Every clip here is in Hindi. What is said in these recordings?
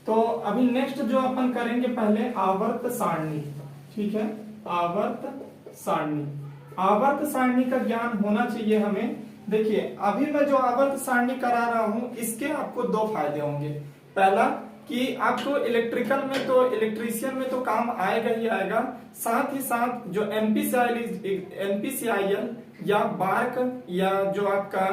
तो अभी नेक्स्ट जो अपन करेंगे पहले आवर्त सारणी। ठीक है, आवर्त सारणी। आवर्त सारणी का ज्ञान होना चाहिए हमें। देखिए अभी मैं जो आवर्त सारणी करा रहा हूं इसके आपको दो फायदे होंगे। पहला कि आपको इलेक्ट्रिकल में तो इलेक्ट्रीशियन में तो काम आएगा ही आएगा, साथ ही साथ जो एनपीसीआईएल या बार्क या जो आपका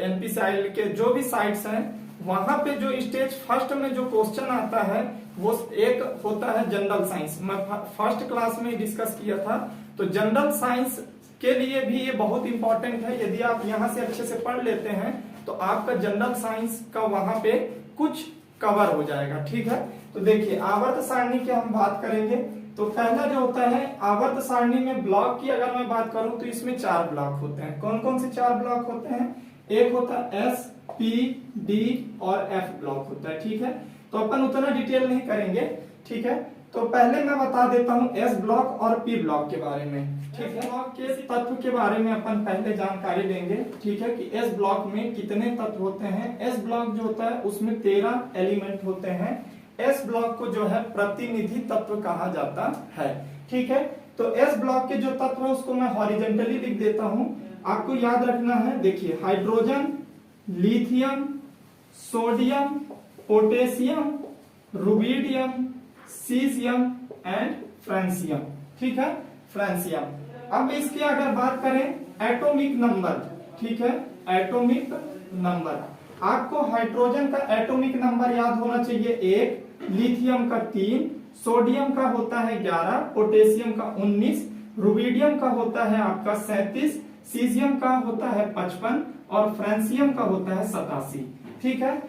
एनपीसीआईएल के जो भी साइट्स हैं वहां पे जो स्टेज फर्स्ट में जो क्वेश्चन आता है वो एक होता है जनरल साइंस। मैं फर्स्ट क्लास में डिस्कस किया था। तो जनरल साइंस के लिए भी ये बहुत इंपॉर्टेंट है। यदि आप यहाँ से अच्छे से पढ़ लेते हैं तो आपका जनरल साइंस का वहां पे कुछ कवर हो जाएगा। ठीक है, तो देखिए आवर्त सारणी की हम बात करेंगे। तो पहला जो होता है आवर्त सारणी में ब्लॉक की अगर मैं बात करूं तो इसमें 4 ब्लॉक होते हैं। कौन कौन से 4 ब्लॉक होते हैं? एक होता है एस, पी, डी और एफ ब्लॉक होता है। ठीक है, तो अपन उतना डिटेल नहीं करेंगे। ठीक है, तो पहले मैं बता देता हूं एस ब्लॉक और पी ब्लॉक के बारे में। ठीक है, ब्लॉक के तत्व के बारे में अपन पहले जानकारी लेंगे। ठीक है, कि एस ब्लॉक में कितने तत्व होते हैं। एस ब्लॉक जो होता है उसमें 13 एलिमेंट होते हैं। एस ब्लॉक को जो है प्रतिनिधि तत्व कहा जाता है। ठीक है, तो एस ब्लॉक के जो तत्व है उसको मैं हॉरिजॉन्टली लिख देता हूं। आपको याद रखना है, देखिए hydrogen, lithium, sodium, potassium, rubidium, caesium and francium. ठीक है, फ्रांसियम। अब इसकी अगर बात करें एटॉमिक नंबर, ठीक है, एटॉमिक नंबर आपको हाइड्रोजन का एटॉमिक नंबर याद होना चाहिए 1, लिथियम का 3, सोडियम का होता है 11, पोटेशियम का 19, रुबिडियम का होता है आपका 37, सीजियम का होता है 55 और फ्रांसियम का होता है 87। ठीक है,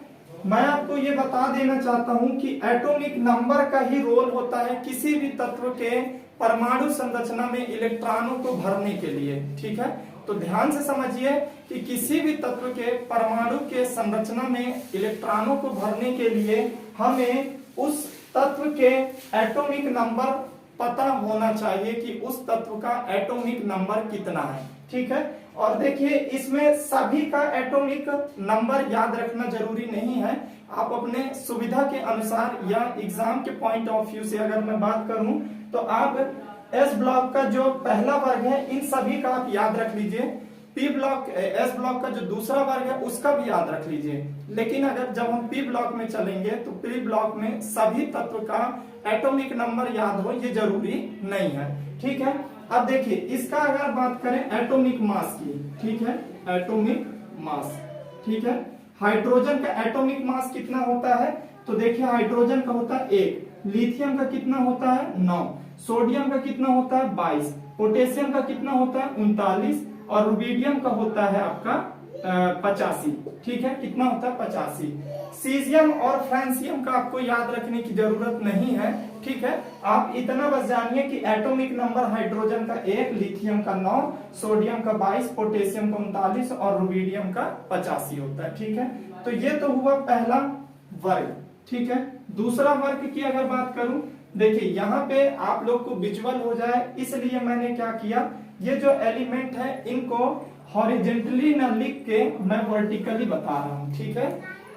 मैं आपको ये बता देना चाहता हूं कि एटॉमिक नंबर का ही रोल होता है किसी भी तत्व के परमाणु संरचना में इलेक्ट्रॉनों को भरने के लिए। ठीक है, तो ध्यान से समझिए कि किसी भी तत्व के परमाणु के संरचना में इलेक्ट्रॉनों को भरने के लिए हमें उस तत्व के एटॉमिक नंबर पता होना चाहिए कि उस तत्व का एटॉमिक नंबर कितना है। ठीक है, और देखिए इसमें सभी का एटॉमिक नंबर याद रखना जरूरी नहीं है। आप अपने सुविधा के अनुसार या एग्जाम के पॉइंट ऑफ व्यू से अगर मैं बात करूं तो आप एस ब्लॉक का जो पहला वर्ग है इन सभी का आप याद रख लीजिए। पी ब्लॉक, एस ब्लॉक का जो दूसरा वर्ग है उसका भी याद रख लीजिए। लेकिन अगर जब हम पी ब्लॉक में चलेंगे तो पी ब्लॉक में सभी तत्व का एटॉमिक नंबर याद हो ये जरूरी नहीं है। ठीक है, अब देखिए इसका अगर बात करें एटॉमिक मास की। ठीक है, एटॉमिक मास। ठीक है, हाइड्रोजन का एटॉमिक मास कितना होता है? तो देखिए हाइड्रोजन का होता है 1, लिथियम का कितना होता है 9, सोडियम का कितना होता है 22, पोटेशियम का कितना होता है 39 और रुबिडियम का होता है आपका 85। ठीक है, कितना होता है 85। सीजियम और फ्रांसियम का आपको याद रखने की जरूरत नहीं है। ठीक है, आप इतना बस जानिए कि एटॉमिक नंबर हाइड्रोजन का 1, लिथियम का 9, सोडियम का 22, पोटेशियम का 39 और रुबिडियम का 85 होता है। ठीक है, तो ये तो हुआ पहला वर्ग। ठीक है, दूसरा वर्ग की अगर बात करूं, देखिए यहाँ पे आप लोग को विजुअल हो जाए इसलिए मैंने क्या किया, ये जो एलिमेंट है इनको हॉरिजॉन्टली न लिख के मैं वर्टिकली बता रहा हूँ। ठीक है,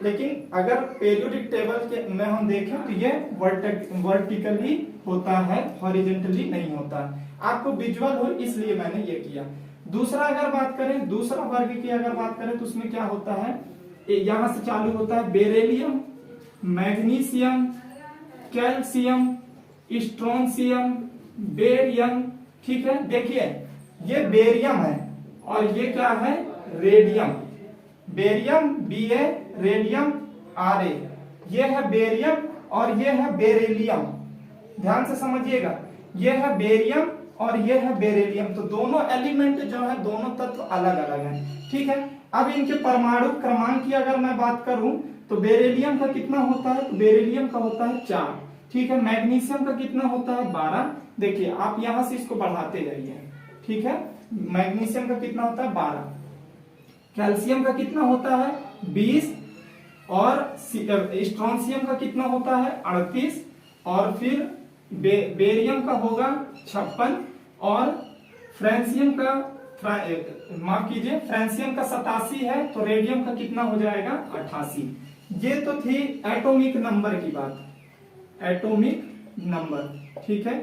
लेकिन अगर पीरियोडिक टेबल के में हम देखें तो ये वर्टिकली होता है, हॉरिजॉन्टली नहीं होता। आपको विजुअल हो इसलिए मैंने ये किया। दूसरा अगर बात करें, दूसरा वर्ग की अगर बात करें तो उसमें क्या होता है, यहां से चालू होता है beryllium, magnesium, calcium, strontium, barium. ठीक है, देखिए ये बेरियम है और ये क्या है radium. Barium Ba, radium Ra, ये है बेरियम और ये है बेरिलियम। ध्यान से समझिएगा, ये है बेरियम और ये है बेरिलियम। तो दोनों एलिमेंट जो है दोनों तत्व अलग अलग हैं। ठीक है, अब इनके परमाणु क्रमांक की अगर मैं बात करूं तो बेरिलियम का कितना होता है, तो बेरिलियम का होता है 4। ठीक है, मैग्नीशियम का कितना होता है 12। देखिए आप यहां से इसको बढ़ाते जाइए। ठीक है, मैग्नीशियम का कितना होता है 12, कैल्शियम का कितना होता है 20 और स्ट्रोंशियम का कितना होता है 38 और फिर बेरियम का होगा 56 और फ्रांसियम का माफ कीजिए फ्रांसियम का 87 है तो रेडियम का कितना हो जाएगा 88। ये तो थी एटॉमिक नंबर की बात, एटॉमिक नंबर, ठीक है।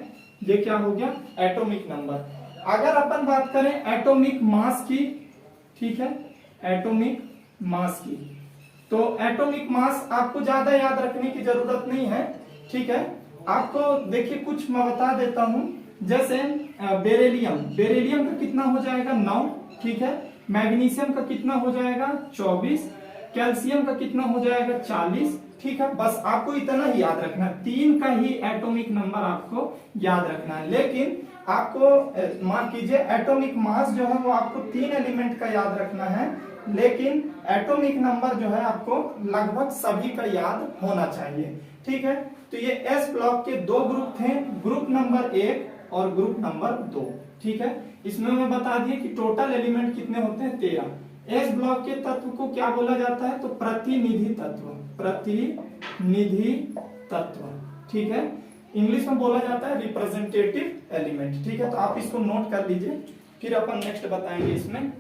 ये क्या हो गया, एटॉमिक नंबर। अगर अपन बात करें एटॉमिक मास की, ठीक है, एटॉमिक मास की, तो एटॉमिक मास आपको ज्यादा याद रखने की जरूरत नहीं है, ठीक है। आपको देखिए कुछ मैं बता देता हूं, जैसे बेरिलियम, बेरिलियम का कितना हो जाएगा 9, ठीक है। मैग्नीशियम का कितना हो जाएगा 24, कैल्शियम का कितना हो जाएगा 40, ठीक है। बस आपको इतना ही याद रखना, 3 का ही एटॉमिक नंबर आपको याद रखना है। लेकिन आपको मान कीजिए एटॉमिक मास जो है वो आपको 3 एलिमेंट का याद रखना है, लेकिन एटॉमिक नंबर जो है आपको लगभग सभी का याद होना चाहिए, ठीक है। तो ये एस ब्लॉक के 2 ग्रुप थे, ग्रुप नंबर 1 और ग्रुप नंबर 2, ठीक है। इसमें मैं बता दिए कि टोटल एलिमेंट कितने होते हैं 13। एस ब्लॉक के तत्व को क्या बोला जाता है, तो प्रतिनिधि तत्व, प्रतिनिधि तत्व, ठीक है। इंग्लिश में बोला जाता है रिप्रेजेंटेटिव एलिमेंट, ठीक है। तो आप इसको नोट कर लीजिए, फिर अपन नेक्स्ट बताएंगे इसमें,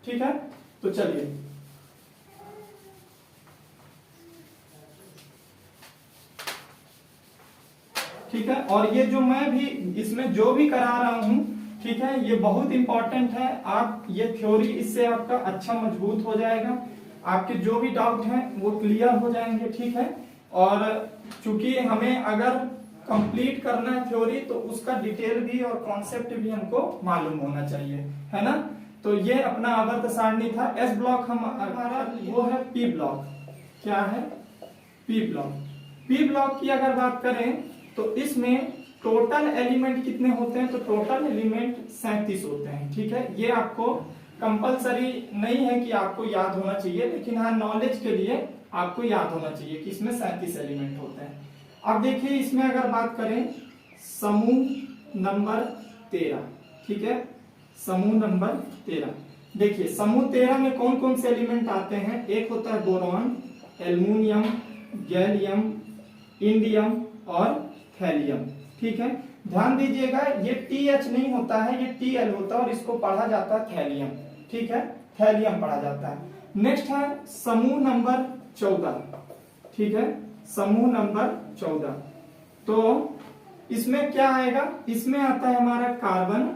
ठीक है। तो चलिए, ठीक है। और ये जो मैं भी इसमें जो भी करा रहा हूं, ठीक है, ये बहुत इंपॉर्टेंट है। आप ये थ्योरी, इससे आपका अच्छा मजबूत हो जाएगा, आपके जो भी डाउट हैं वो क्लियर हो जाएंगे, ठीक है। और चूंकि हमें अगर कंप्लीट करना है थ्योरी, तो उसका डिटेल भी और कॉन्सेप्ट भी हमको मालूम होना चाहिए, है ना। तो ये अपना आवर्त सारणी था। एस ब्लॉक हमारा वो है पी ब्लॉक, क्या है, पी ब्लॉक। पी ब्लॉक की अगर बात करें तो इसमें टोटल एलिमेंट कितने होते हैं, तो टोटल एलिमेंट 37 होते हैं, ठीक है। ये आपको कंपलसरी नहीं है कि आपको याद होना चाहिए, लेकिन हाँ नॉलेज के लिए आपको याद होना चाहिए कि इसमें 37 एलिमेंट होते हैं। अब देखिए इसमें अगर बात करें समूह नंबर 13, ठीक है, समूह नंबर 13। देखिए समूह 13 में कौन कौन से एलिमेंट आते हैं, एक होता है बोरॉन, एल्युमिनियम, गैलियम, इंडियम और थैलियम, ठीक है। ध्यान दीजिएगा ये TH नहीं होता है, ये TL होता है और इसको पढ़ा जाता है थैलियम, ठीक है, थैलियम पढ़ा जाता है। नेक्स्ट है समूह नंबर 14, ठीक है, समूह नंबर 14। तो इसमें क्या आएगा, इसमें आता है हमारा carbon,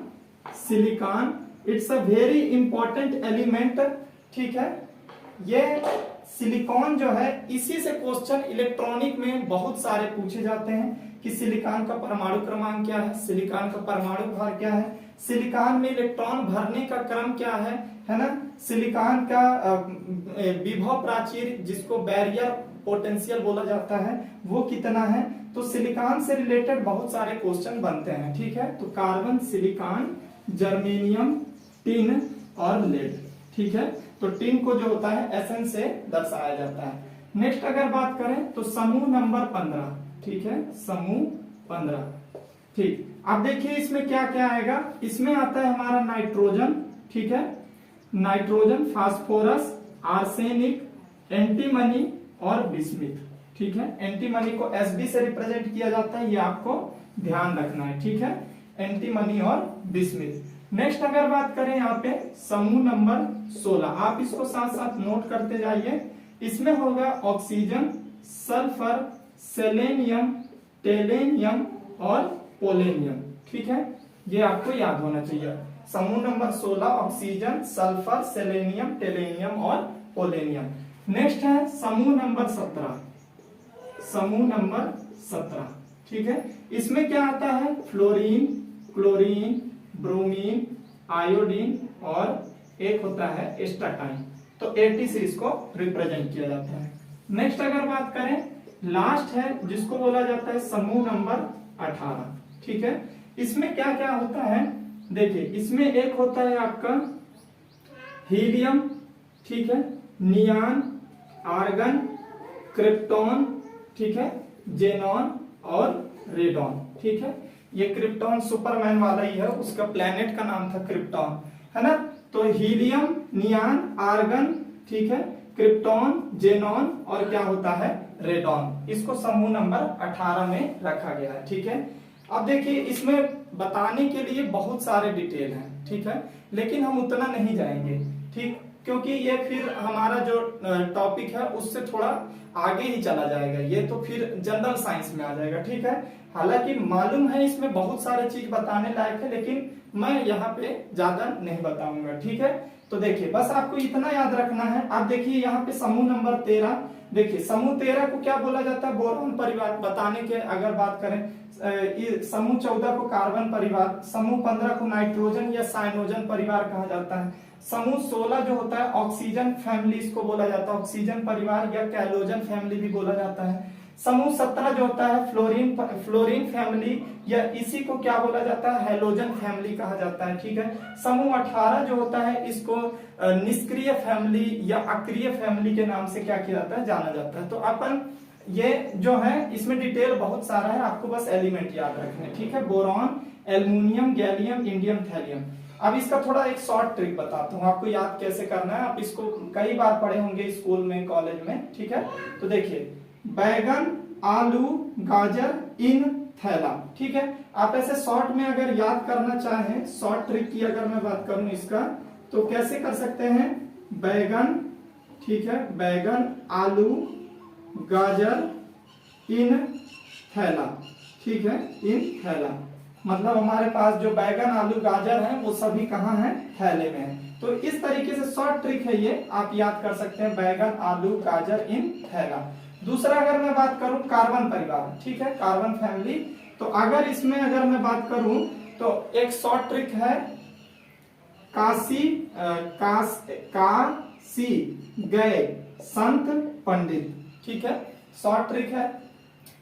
silicon, it's a very important element, ठीक है। ये सिलिकॉन जो है, इसी से क्वेश्चन इलेक्ट्रॉनिक में बहुत सारे पूछे जाते हैं कि सिलिकॉन का परमाणु क्रमांक क्या है, सिलिकॉन का परमाणु भार क्या है, सिलिकॉन में इलेक्ट्रॉन भरने का क्रम क्या है ना, सिलिकॉन का विभव प्राचीर जिसको बैरियर पोटेंशियल बोला जाता है वो कितना है। तो सिलिकॉन से रिलेटेड बहुत सारे क्वेश्चन बनते हैं, ठीक है। तो कार्बन, सिलिकॉन, जर्मेनियम, टिन और लेड, ठीक है। तो टिन को जो होता है Sn से दर्शाया जाता है। नेक्स्ट अगर बात करें तो समूह नंबर 15, ठीक है, समूह 15, ठीक। अब देखिए इसमें क्या क्या आएगा, इसमें आता है हमारा नाइट्रोजन, ठीक है, नाइट्रोजन, फास्फोरस, आर्सेनिक, एंटीमनी और बिस्मिथ, ठीक है। एंटीमनी को Sb से रिप्रेजेंट किया जाता है, ये आपको ध्यान रखना है, ठीक है, एंटीमनी और बिस्मिथ। नेक्स्ट अगर बात करें यहाँ पे समूह नंबर 16, आप इसको साथ साथ नोट करते जाइए। इसमें होगा ऑक्सीजन, सल्फर, सेलेनियम, टेलेनियम और पोलेनियम, ठीक है। ये आपको याद होना चाहिए। समूह नंबर 16 ऑक्सीजन, सल्फर, सेलेनियम, टेलेनियम और पोलेनियम। नेक्स्ट है समूह नंबर 17, समूह नंबर 17, ठीक है। इसमें क्या आता है, फ्लोरीन, क्लोरीन, ब्रोमीन, आयोडीन और एक होता है एस्टाटाइन। तो 80 से इसको रिप्रेजेंट किया जाता है। नेक्स्ट अगर बात करें लास्ट है जिसको बोला जाता है समूह नंबर 18, ठीक है। इसमें क्या क्या होता है, देखिए इसमें एक होता है आपका हीलियम, ठीक है, नियान, आर्गन, क्रिप्टॉन, ठीक है, जेनॉन और रेडॉन, ठीक है। ये क्रिप्टॉन सुपरमैन वाला ही है, उसका प्लेनेट का नाम था क्रिप्टॉन, है ना। तो हीलियम, नियान, आर्गन, ठीक है, क्रिप्टॉन, जेनॉन और क्या होता है रेडॉन। इसको समूह नंबर 18 में रखा गया है, ठीक है। अब देखिए इसमें बताने के लिए बहुत सारे डिटेल हैं, ठीक है, लेकिन हम उतना नहीं जाएंगे, ठीक, क्योंकि ये फिर हमारा जो टॉपिक है उससे थोड़ा आगे ही चला जाएगा, ये तो फिर जनरल साइंस में आ जाएगा। ठीक है, हालांकि मालूम है इसमें बहुत सारे चीज बताने लायक है, लेकिन मैं यहाँ पे ज्यादा नहीं बताऊंगा। ठीक है, तो देखिए बस आपको इतना याद रखना है। आप देखिए यहाँ पे समूह नंबर 13, देखिए समूह 13 को क्या बोला जाता है, बोरॉन परिवार बताने के अगर बात करें, समूह 14 को कार्बन परिवार, समूह 15 को नाइट्रोजन या साइनोजन परिवार कहा जाता है, समूह 16 जो होता है ऑक्सीजन फैमिली इसको बोला जाता है, ऑक्सीजन परिवार या कैलोजन फैमिली भी बोला जाता है, समूह 17 जो होता है फ्लोरीन फैमिली या इसी को क्या बोला जाता है, हेलोजन फैमिली कहा जाता है। ठीक है, समूह 18 जो होता है इसको निष्क्रिय फैमिली या अक्रिय फैमिली के नाम से क्या किया जाता है, जाना जाता है। तो अपन ये जो है इसमें डिटेल बहुत सारा है, आपको बस एलिमेंट याद रखने। ठीक है, boron, aluminium, gallium, indium, thallium. अब इसका थोड़ा एक शॉर्ट ट्रिक बताता हूँ आपको याद कैसे करना है, आप इसको कई बार पढ़े होंगे स्कूल में, कॉलेज में। ठीक है, तो देखिए बैगन, आलू, गाजर, इन, थैला। ठीक है, आप ऐसे शॉर्ट में अगर याद करना चाहें, शॉर्ट ट्रिक की अगर मैं बात करूं इसका, तो कैसे कर सकते हैं, बैगन, ठीक है, बैगन, आलू, गाजर, इन, थैला। ठीक है, इन, थैला मतलब हमारे पास जो बैगन, आलू, गाजर है वो सभी कहाँ हैं, थैले में है। तो इस तरीके से शॉर्ट ट्रिक है ये, आप याद कर सकते हैं, बैगन, आलू, गाजर, इन, थैला। दूसरा अगर मैं बात करूं कार्बन परिवार, ठीक है, कार्बन फैमिली, तो अगर इसमें अगर मैं बात करूं तो एक शॉर्ट ट्रिक है, काशी गए संत पंडित। ठीक है, शॉर्ट ट्रिक है,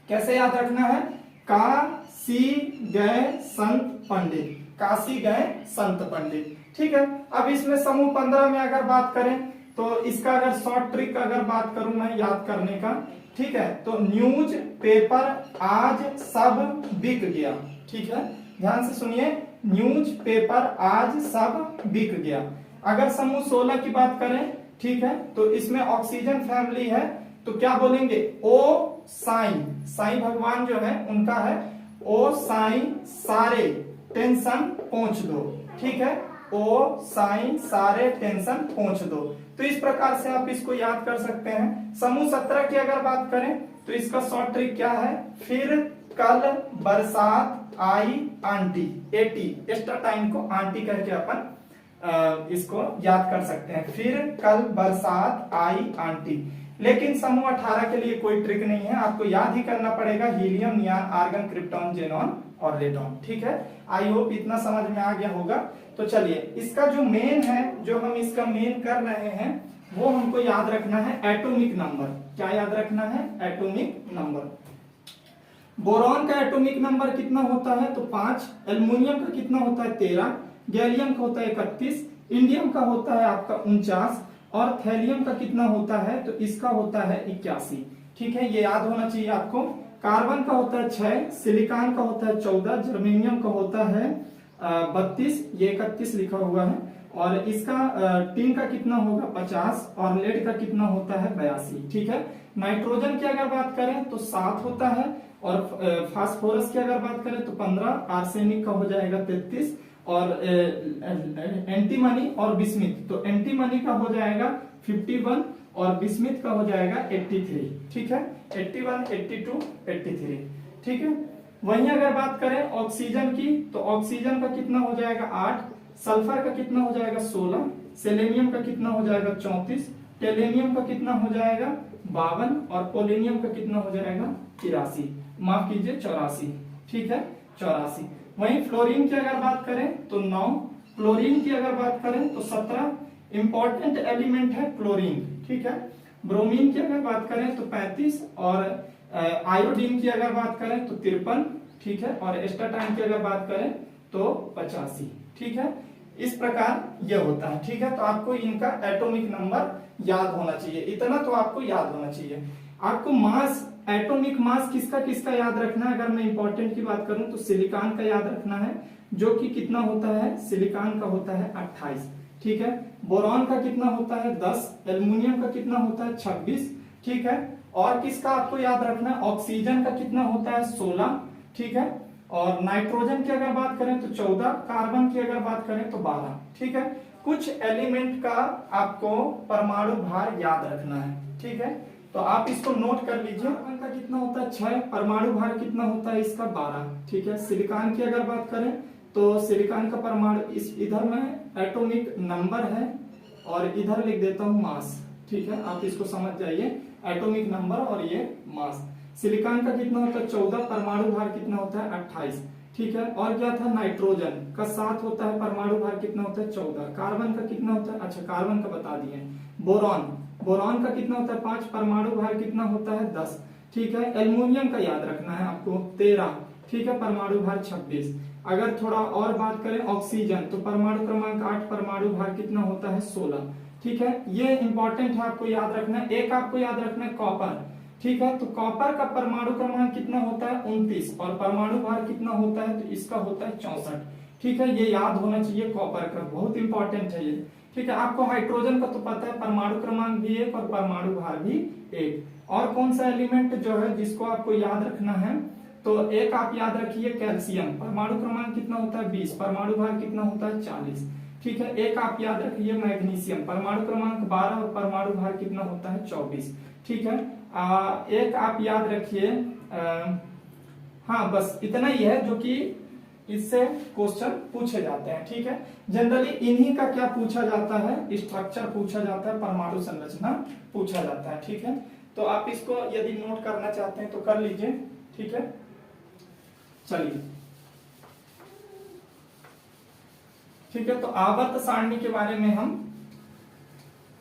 कैसे याद रखना है, काशी गए संत पंडित, काशी गए संत पंडित। ठीक है, अब इसमें समूह 15 में अगर बात करें तो इसका अगर शॉर्ट ट्रिक अगर बात करूं मैं याद करने का, ठीक है, तो न्यूज पेपर आज सब बिक गया। ठीक है, ध्यान से सुनिए, न्यूज पेपर आज सब बिक गया। अगर समूह 16 की बात करें, ठीक है, तो इसमें ऑक्सीजन फैमिली है, तो क्या बोलेंगे, ओ साईं, साईं भगवान जो है उनका है, ओ साईं सारे टेंशन पहुंच दो। ठीक है, ओ साईं सारे टेंशन पहुंच दो। तो इस प्रकार से आप इसको याद कर सकते हैं। समूह 17 की अगर बात करें तो इसका शॉर्ट ट्रिक क्या है, फिर कल बरसात आई आंटी, एटी एक्स्ट्रा टाइम को आंटी करके अपन इसको याद कर सकते हैं, फिर कल बरसात आई आंटी। लेकिन समूह 18 के लिए कोई ट्रिक नहीं है, आपको याद ही करना पड़ेगा, helium, neon, argon, krypton, xenon और रेडॉन। ठीक है, आई होप इतना समझ में आ गया होगा। तो चलिए इसका जो मेन है, जो हम इसका मेन कर रहे हैं वो हमको याद रखना है एटॉमिक नंबर। क्या याद रखना है, एटॉमिक नंबर। बोरॉन का एटॉमिक नंबर कितना होता है, तो 5, एल्युमिनियम का कितना होता है, 13, गैलियम का होता है 31, इंडियम का होता है आपका 49 और थैलियम का कितना होता है, तो इसका होता है 81। ठीक है, ये याद होना चाहिए आपको। कार्बन का होता है 6, सिलिकॉन का होता है 14, जर्मेनियम का होता है 32, ये 31 लिखा हुआ है, और इसका टिन का कितना होगा 50 और लेड का कितना होता है 82। ठीक है, नाइट्रोजन की अगर बात करें तो 7 होता है, और फास्फोरस की अगर बात करें तो 15, आर्सेनिक का हो जाएगा 33, और एंटीमनी और बिस्मिथ, तो एंटीमनी का हो जाएगा 51 और बिस्मिथ का हो जाएगा 83। ठीक है, 81, 82, 83। ठीक है, वहीं अगर बात करें ऑक्सीजन की, तो ऑक्सीजन का कितना हो जाएगा 8, सल्फर का कितना हो जाएगा 16, सेलेनियम का कितना हो जाएगा 34, टेलेनियम का कितना हो जाएगा 52 और पोलेनियम का कितना हो जाएगा 83, माफ कीजिए 84। ठीक है, 84। वहीं फ्लोरीन की अगर बात करें तो 9, क्लोरीन की अगर बात करें तो 17, इंपॉर्टेंट एलिमेंट है क्लोरीन। ठीक है, ब्रोमीन की अगर बात करें तो 35 और आयोडीन की अगर बात करें तो 53। ठीक है, और एस्टाटाइन की अगर बात करें तो 85। ठीक है, इस प्रकार यह होता है। ठीक है, तो आपको इनका एटॉमिक नंबर याद होना चाहिए, इतना तो आपको याद होना चाहिए। आपको मास, एटॉमिक मास किसका किसका याद रखना है, अगर मैं इंपॉर्टेंट की बात करूं तो सिलिकॉन का याद रखना है, जो कि कितना होता है, सिलिकॉन का होता है 28। ठीक है, बोरॉन का कितना होता है 10, एल्युमिनियम का कितना होता है 26। ठीक है, और किसका आपको याद रखना है, ऑक्सीजन का कितना होता है 16। ठीक है, और नाइट्रोजन की अगर बात करें तो 14, कार्बन की अगर बात करें तो 12। ठीक है, कुछ एलिमेंट का आपको परमाणु भार याद रखना है, ठीक है। तो आप इसको नोट कर लीजिए। कार्बन का कितना होता है 6, परमाणु भार कितना होता है इसका 12, ठीक है। सिलिकॉन की अगर बात करें तो सिलिकॉन का परमाणु इस इधर में एटॉमिक नंबर है और इधर लिख देता हूं मास, ठीक है। आप इसको समझ जाइए, एटॉमिक नंबर और ये मास। सिलिकॉन का कितना होता है 14, परमाणु भार कितना होता है 28, ठीक है। और क्या था, नाइट्रोजन का 7 होता है, परमाणु भार कितना होता है 14। कार्बन का कितना होता है, अच्छा कार्बन का बता दिए। बोरॉन का कितना होता है 5, परमाणु भार कितना होता है 10, ठीक है। एल्युमिनियम का याद रखना है आपको 13, ठीक है, परमाणु भार 26। अगर थोड़ा और बात करें ऑक्सीजन, तो परमाणु क्रमांक 8, परमाणु भार कितना होता है 16, ठीक है। ये इंपॉर्टेंट है, आपको याद रखना है। एक आपको याद रखना है कॉपर, ठीक है। तो कॉपर का परमाणु क्रमांक कितना होता है 29 और परमाणु भार कितना होता है, तो इसका होता है 64, ठीक है। ये याद होना चाहिए, कॉपर का बहुत इंपॉर्टेंट है ये, ठीक है। आपको हाइड्रोजन का तो पता है, परमाणु क्रमांक भी 1 और परमाणु भार भी 1। और कौन सा एलिमेंट जो है जिसको आपको याद रखना है, तो एक आप याद रखिए कैल्शियम, परमाणु क्रमांक कितना होता है 20, परमाणु भार कितना होता है 40, ठीक है। एक आप याद रखिए मैग्नीशियम, परमाणु क्रमांक 12 और परमाणु भार कितना होता है 24, ठीक है। एक आप याद रखिए, हाँ बस इतना ही है जो कि इससे क्वेश्चन पूछे जाते हैं, ठीक है। जनरली इन्हीं का क्या पूछा जाता है, स्ट्रक्चर पूछा जाता है, परमाणु संरचना पूछा जाता है, ठीक है। तो आप इसको यदि नोट करना चाहते हैं तो कर लीजिए, ठीक है। चलिए, ठीक है। तो आवर्त सारणी के बारे में हम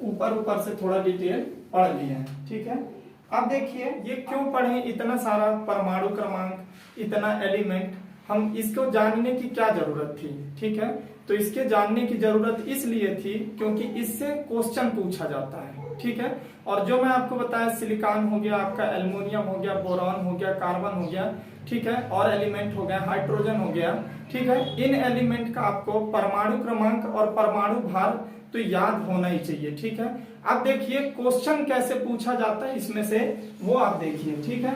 ऊपर से थोड़ा डिटेल पढ़ लिए हैं, ठीक है। अब देखिए ये क्यों पढ़े, इतना सारा परमाणु क्रमांक, इतना एलिमेंट, हम इसको जानने की क्या जरूरत थी, ठीक है। तो इसके जानने की जरूरत इसलिए थी क्योंकि इससे क्वेश्चन पूछा जाता है, ठीक है। और जो मैं आपको बताया, सिलिकॉन हो गया आपका, एल्युमिनियम हो गया, बोरॉन हो गया, कार्बन हो गया, ठीक है, और एलिमेंट हो गया, हाइड्रोजन हो गया, ठीक है। इन एलिमेंट का आपको परमाणु क्रमांक और परमाणु भार तो याद होना ही चाहिए, ठीक है। अब देखिए क्वेश्चन कैसे पूछा जाता है इसमें से, वो आप देखिए, ठीक है।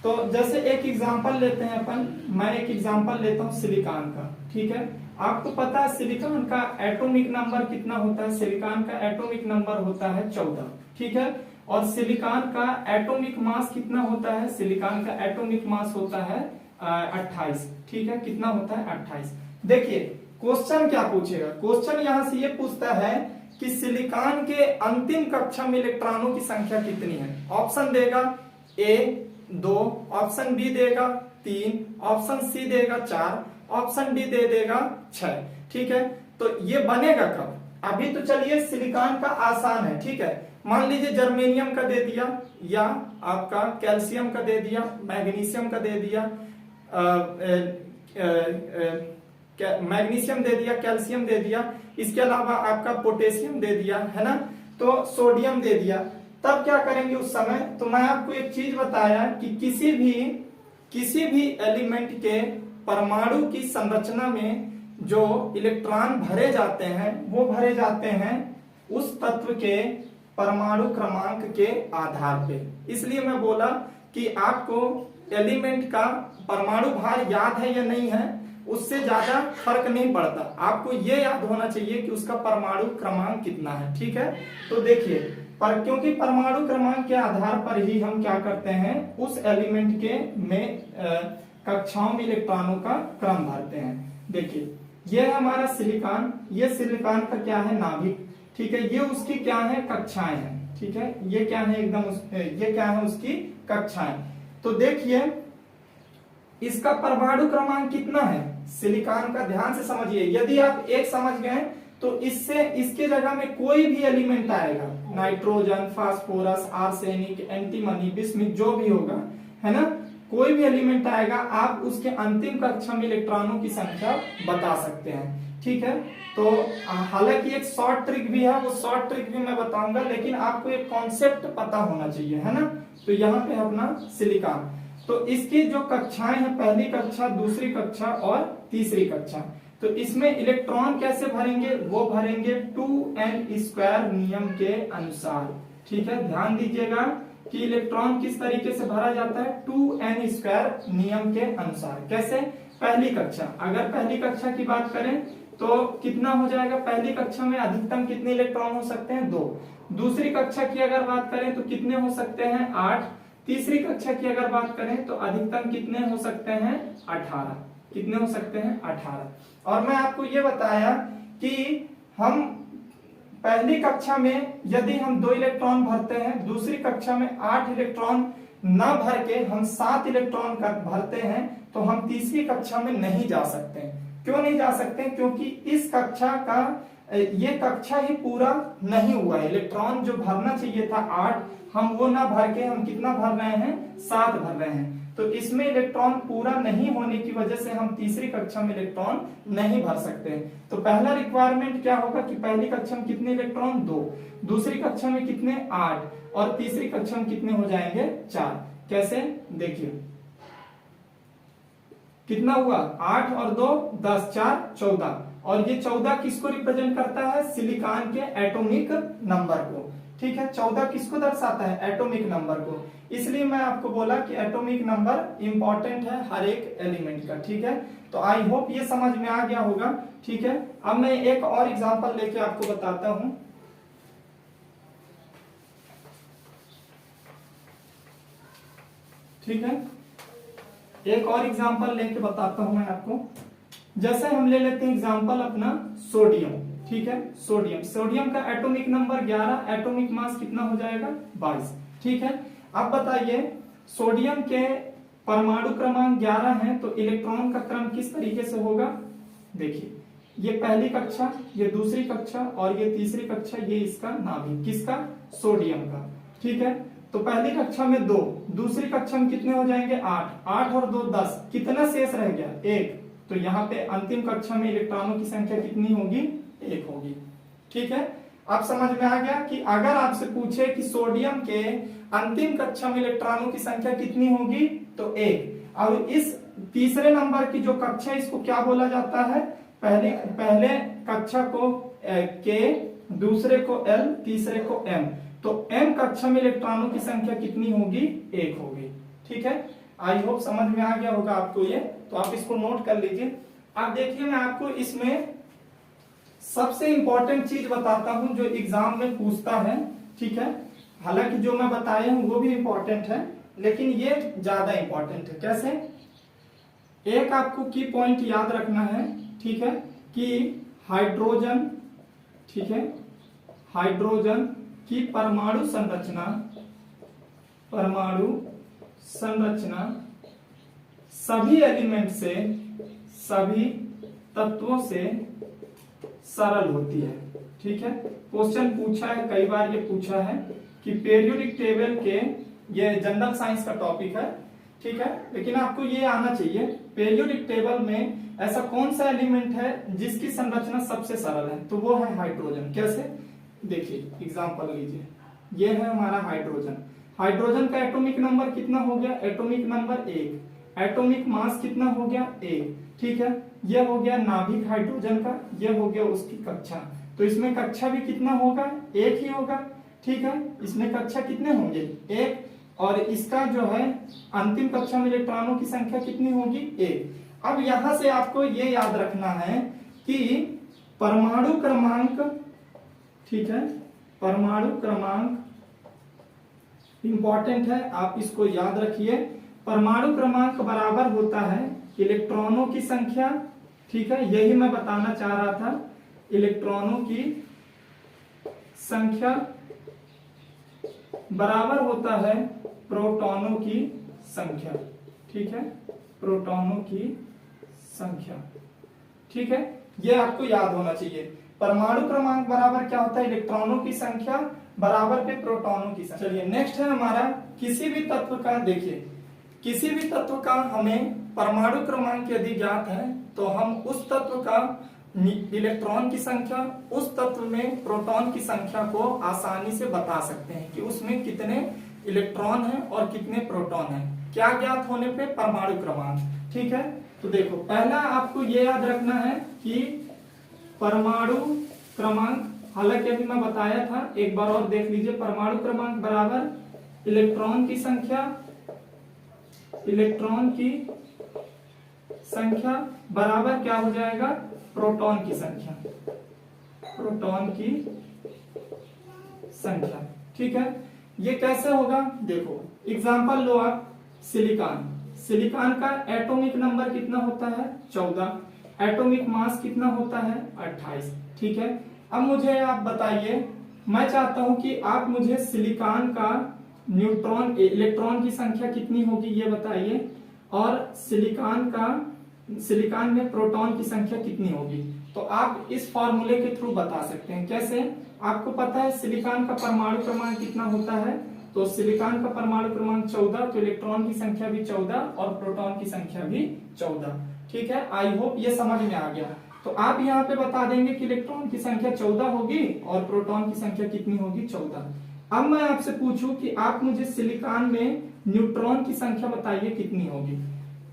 तो जैसे एक एग्जांपल लेते हैं अपन, मैं एक एग्जांपल लेता हूं सिलिकॉन का, ठीक है। आपको पता है सिलिकॉन का एटॉमिक नंबर कितना होता है, सिलिकॉन का एटॉमिक नंबर होता है 14, ठीक है। और सिलिकॉन का एटॉमिक मास कितना होता है, सिलिकॉन का एटॉमिक मास होता है 28, ठीक है। कितना होता है 28। देखिए क्वेश्चन क्या पूछेगा, क्वेश्चन यहां से ये पूछता है कि सिलिकॉन के अंतिम कक्षा में इलेक्ट्रॉनों की संख्या कितनी है। ऑप्शन देगा A 2, ऑप्शन बी देगा 3, ऑप्शन सी देगा 4, ऑप्शन डी दे देगा 6, ठीक है। तो ये बनेगा कब, अभी तो चलिए सिलिकॉन का आसान है, ठीक है। मान लीजिए जर्मेनियम का दे दिया, या आपका कैल्शियम का दे दिया, मैग्नीशियम का दे दिया, मैग्नीशियम दे दिया, कैल्शियम दे दिया, इसके अलावा आपका पोटेशियम दे दिया, है ना, तो सोडियम दे दिया। तब क्या करेंगे उस समय, तो मैं आपको एक चीज बताया कि किसी भी एलिमेंट के परमाणु की संरचना में जो इलेक्ट्रॉन भरे जाते हैं वो भरे जाते हैं उस तत्व के परमाणु क्रमांक के आधार पे। इसलिए मैं बोला कि आपको एलिमेंट का परमाणु भार याद है या नहीं है, उससे ज्यादा फर्क नहीं पड़ता, आपको ये याद होना चाहिए कि उसका परमाणु क्रमांक कितना है, ठीक है। तो देखिए क्योंकि परमाणु क्रमांक के आधार पर ही हम क्या करते हैं, उस एलिमेंट के में कक्षाओं में इलेक्ट्रॉनों का क्रम भरते हैं। देखिए ये है हमारा सिलिकॉन, ये सिलिकॉन का क्या है नाभिक, ठीक है। ये उसकी क्या है कक्षाएं हैं, ठीक है। ये क्या है एकदम ये क्या है उसकी कक्षाएं। तो देखिए इसका परमाणु क्रमांक कितना है सिलिकॉन का, ध्यान से समझिए। यदि आप एक समझ गए तो इससे इसके जगह में कोई भी एलिमेंट आएगा, nitrogen, phosphorus, arsenic, antimony, bismuth, जो भी होगा, है ना, कोई भी एलिमेंट आएगा, आप उसके अंतिम कक्षा में इलेक्ट्रॉनों की संख्या बता सकते हैं, ठीक है। तो हालांकि एक शॉर्ट ट्रिक भी है, वो शॉर्ट ट्रिक भी मैं बताऊंगा, लेकिन आपको एक कॉन्सेप्ट पता होना चाहिए, है ना। तो यहाँ पे अपना सिलिकॉन, तो इसकी जो कक्षाएं हैं, पहली कक्षा, दूसरी कक्षा और तीसरी कक्षा, तो इसमें इलेक्ट्रॉन कैसे भरेंगे, वो भरेंगे 2n² नियम के अनुसार, ठीक है। ध्यान दीजिएगा कि इलेक्ट्रॉन किस तरीके से भरा जाता है, 2n² नियम के अनुसार। कैसे, पहली कक्षा, अगर पहली कक्षा की बात करें तो कितना हो जाएगा, पहली कक्षा में अधिकतम कितने इलेक्ट्रॉन हो सकते हैं, 2। दूसरी कक्षा की अगर बात करें तो कितने हो सकते हैं, 8। तीसरी कक्षा की अगर बात करें तो अधिकतम कितने हो सकते हैं, 18। कितने हो सकते हैं, 18। और मैं आपको ये बताया कि हम पहली कक्षा में यदि हम 2 इलेक्ट्रॉन भरते हैं, दूसरी कक्षा में 8 इलेक्ट्रॉन न भर के हम 7 इलेक्ट्रॉन भरते हैं, तो हम तीसरी कक्षा में नहीं जा सकते। क्यों नहीं जा सकते, क्योंकि इस कक्षा का ये कक्षा ही पूरा नहीं हुआ है। इलेक्ट्रॉन जो भरना चाहिए था 8, हम वो ना भर के हम कितना भर रहे हैं, 7 भर रहे हैं। तो इसमें इलेक्ट्रॉन पूरा नहीं होने की वजह से हम तीसरी कक्षा में इलेक्ट्रॉन नहीं भर सकते। तो पहला रिक्वायरमेंट क्या होगा कि पहली कक्षा में कितने इलेक्ट्रॉन, 2। दूसरी कक्षा में कितने, 8। और तीसरी कक्षा में कितने हो जाएंगे, 4। कैसे, देखिए कितना हुआ, 8 और 2 10, 4 14। और ये 14 किसको रिप्रेजेंट करता है, सिलिकॉन के एटॉमिक नंबर को। ठीक है, 14 किसको दर्शाता है, एटॉमिक नंबर को। इसलिए मैं आपको बोला कि एटॉमिक नंबर इंपॉर्टेंट है हर एक एलिमेंट का। ठीक है, तो आई होप ये समझ में आ गया होगा। ठीक है, अब मैं एक और एग्जांपल लेके आपको बताता हूं। ठीक है, एक और एग्जांपल लेके बताता हूं मैं आपको। जैसे हम ले लेते हैं एग्जांपल अपना सोडियम। ठीक है, सोडियम का एटॉमिक नंबर 11, एटॉमिक मास कितना हो जाएगा, 22। ठीक है, अब बताइए सोडियम के परमाणु क्रमांक 11 है, तो इलेक्ट्रॉन का क्रम किस तरीके से होगा। देखिए, ये पहली कक्षा, ये दूसरी कक्षा और ये तीसरी कक्षा, ये इसका नाभिक, किसका, सोडियम का। ठीक है, तो पहली कक्षा में 2, दूसरी कक्षा में कितने हो जाएंगे, 8। 8 और 2 10, कितना शेष रह गया, 1। तो यहाँ पे अंतिम कक्षा में इलेक्ट्रॉनों की संख्या कितनी होगी, 1 होगी। ठीक है, अब समझ में आ गया कि अगर आपसे पूछे कि सोडियम के अंतिम कक्षा में इलेक्ट्रॉनों की संख्या कितनी होगी, तो 1। अब इस तीसरे नंबर की जो कक्षा, इसको क्या बोला जाता है, पहले कक्षा को के, दूसरे को L, तीसरे को M। तो M कक्षा में इलेक्ट्रॉनों की संख्या कितनी होगी, 1 होगी। ठीक है, आई होप समझ में आ गया होगा आपको ये, तो आप इसको नोट कर लीजिए। अब देखिए, मैं आपको इसमें सबसे इंपॉर्टेंट चीज बताता हूं जो एग्जाम में पूछता है। ठीक है, हालांकि जो मैं बताया हूं वो भी इंपॉर्टेंट है, लेकिन ये ज्यादा इंपॉर्टेंट है। कैसे, एक आपको की पॉइंट याद रखना है। ठीक है, कि हाइड्रोजन, ठीक है, हाइड्रोजन की परमाणु संरचना सभी एलिमेंट से, सभी तत्वों से सरल होती है। ठीक है, क्वेश्चन पूछा है, कई बार ये पूछा है कि पीरियोडिक टेबल के, ये जनरल साइंस का टॉपिक है। ठीक है, लेकिन आपको ये आना चाहिए, पीरियोडिक टेबल में ऐसा कौन सा एलिमेंट है जिसकी संरचना सबसे सरल है, तो वो है हाइड्रोजन। कैसे, देखिए एग्जांपल लीजिए, ये है हमारा हाइड्रोजन। हाइड्रोजन का एटॉमिक नंबर कितना हो गया, एटॉमिक नंबर 1। एटॉमिक मास कितना हो गया, 1। ठीक है, ये हो गया नाभिक हाइड्रोजन का, ये हो गया उसकी कक्षा। तो इसमें कक्षा भी कितना होगा, 1 ही होगा। ठीक है, इसमें कक्षा कितने होंगे, 1। और इसका जो है अंतिम कक्षा में इलेक्ट्रॉनों की संख्या कितनी होगी, 1। अब यहां से आपको ये याद रखना है कि परमाणु क्रमांक, ठीक है, परमाणु क्रमांक इंपॉर्टेंट है, आप इसको याद रखिए। परमाणु क्रमांक बराबर होता है इलेक्ट्रॉनों की संख्या। ठीक है, यही मैं बताना चाह रहा था, इलेक्ट्रॉनों की संख्या बराबर होता है प्रोटॉनों की संख्या। ठीक है, प्रोटॉनों की संख्या। ठीक है, ये आपको याद होना चाहिए। परमाणु क्रमांक बराबर क्या होता है, इलेक्ट्रॉनों की संख्या बराबर पे प्रोटॉनों की संख्या। चलिए नेक्स्ट है हमारा, किसी भी तत्व का, देखिए किसी भी तत्व का हमें परमाणु क्रमांक यदि ज्ञात है तो हम उस तत्व का इलेक्ट्रॉन की संख्या, उस तत्व में प्रोटॉन की संख्या को आसानी से बता सकते हैं कि उसमें कितने इलेक्ट्रॉन हैं और कितने प्रोटॉन हैं, क्या ज्ञात होने पे, परमाणु क्रमांक। ठीक है, तो देखो पहला आपको ये याद रखना है कि परमाणु क्रमांक, हालांकि अभी मैं बताया था, एक बार और देख लीजिए, परमाणु क्रमांक बराबर इलेक्ट्रॉन की संख्या, इलेक्ट्रॉन की संख्या बराबर क्या हो जाएगा, प्रोटॉन की संख्या, प्रोटॉन की संख्या। ठीक है, ये कैसे होगा, देखो एग्जांपल लो आप, सिलिकॉन, सिलिकॉन का एटॉमिक नंबर कितना होता है 14, एटॉमिक मास कितना होता है 28। ठीक है, अब मुझे आप बताइए, मैं चाहता हूं कि आप मुझे सिलिकॉन का न्यूट्रॉन इलेक्ट्रॉन की संख्या कितनी होगी ये बताइए, और सिलिकॉन में प्रोटॉन की संख्या कितनी होगी। तो आप इस फॉर्मूले के थ्रू बता सकते हैं। कैसे, आपको पता है सिलिकॉन का परमाणु क्रमांक कितना होता है, तो सिलिकॉन का परमाणु क्रमांक 14, तो इलेक्ट्रॉन की संख्या भी 14 और प्रोटॉन की संख्या भी 14। ठीक है, आई होप ये समझ में आ गया। तो आप यहाँ पे बता देंगे कि इलेक्ट्रॉन की संख्या 14 होगी और प्रोटॉन की संख्या कितनी होगी 14। अब मैं आपसे पूछूं कि आप मुझे सिलिकॉन में न्यूट्रॉन की संख्या बताइए कितनी होगी।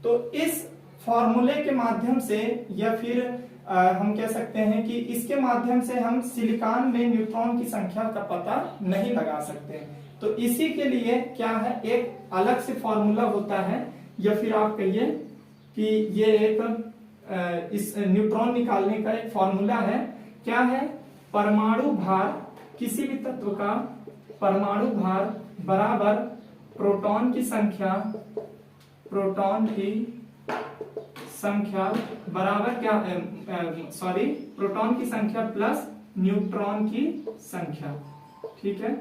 तो इस फॉर्मूले के माध्यम से या फिर हम कह सकते हैं कि इसके माध्यम से हम सिलिकॉन में न्यूट्रॉन की संख्या का पता नहीं लगा सकते। तो इसी के लिए क्या है, एक अलग से फॉर्मूला होता है, या फिर आप कहिए कि ये एक इस न्यूट्रॉन निकालने का एक फॉर्मूला है। क्या है, परमाणु भार, किसी भी तत्व का परमाणु भार बराबर प्रोटॉन की संख्या, प्रोटॉन की संख्या बराबर क्या, सॉरी प्रोटॉन की संख्या प्लस न्यूट्रॉन की संख्या। ठीक है,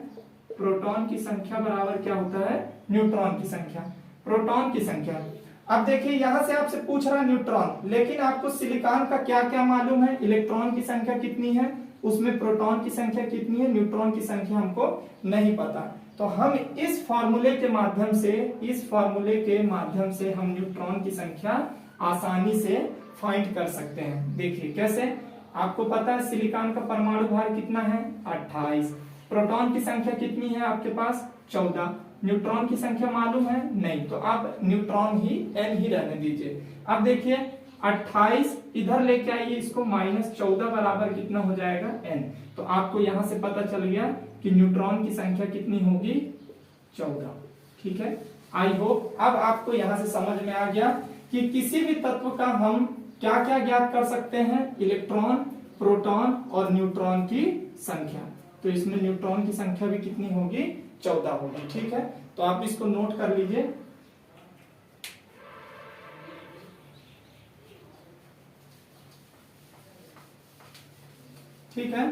प्रोटॉन की संख्या बराबर क्या होता है, न्यूट्रॉन की संख्या, प्रोटॉन की संख्या। अब देखिए यहां से आपसे पूछ रहा है न्यूट्रॉन, लेकिन आपको सिलिकॉन का क्या क्या मालूम है, इलेक्ट्रॉन की संख्या कितनी है, उसमें प्रोटॉन की संख्या कितनी है, न्यूट्रॉन की संख्या हमको नहीं पता। तो हम इस फॉर्मूले के माध्यम से, इस फॉर्मूले के माध्यम से हम न्यूट्रॉन की संख्या आसानी से फाइंड कर सकते हैं। देखिए कैसे, आपको पता है सिलिकॉन का परमाणु भार कितना है 28, प्रोटॉन की संख्या कितनी है आपके पास 14, न्यूट्रॉन की संख्या मालूम है नहीं, तो आप न्यूट्रॉन ही n ही रहने दीजिए। अब देखिए 28 इधर लेके आइए इसको, -14 बराबर कितना हो जाएगा n। तो आपको यहां से पता चल गया कि न्यूट्रॉन की संख्या कितनी होगी 14। ठीक है, आई होप अब आपको यहां से समझ में आ गया कि किसी भी तत्व का हम क्या क्या ज्ञात कर सकते हैं, इलेक्ट्रॉन, प्रोटॉन और न्यूट्रॉन की संख्या। तो इसमें न्यूट्रॉन की संख्या भी कितनी होगी 14 होगी। ठीक है, तो आप इसको नोट कर लीजिए। ठीक है,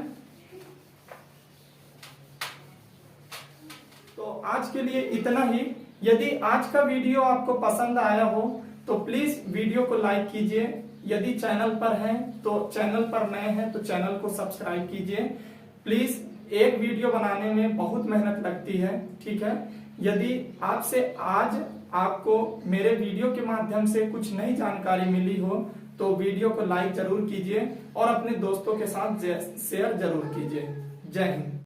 तो आज के लिए इतना ही। यदि आज का वीडियो आपको पसंद आया हो तो प्लीज वीडियो को लाइक कीजिए, यदि चैनल पर हैं तो चैनल पर नए हैं तो चैनल को सब्सक्राइब कीजिए। प्लीज, एक वीडियो बनाने में बहुत मेहनत लगती है। ठीक है, यदि आपसे आज आपको मेरे वीडियो के माध्यम से कुछ नई जानकारी मिली हो तो वीडियो को लाइक जरूर कीजिए और अपने दोस्तों के साथ शेयर जरूर कीजिए। जय हिंद।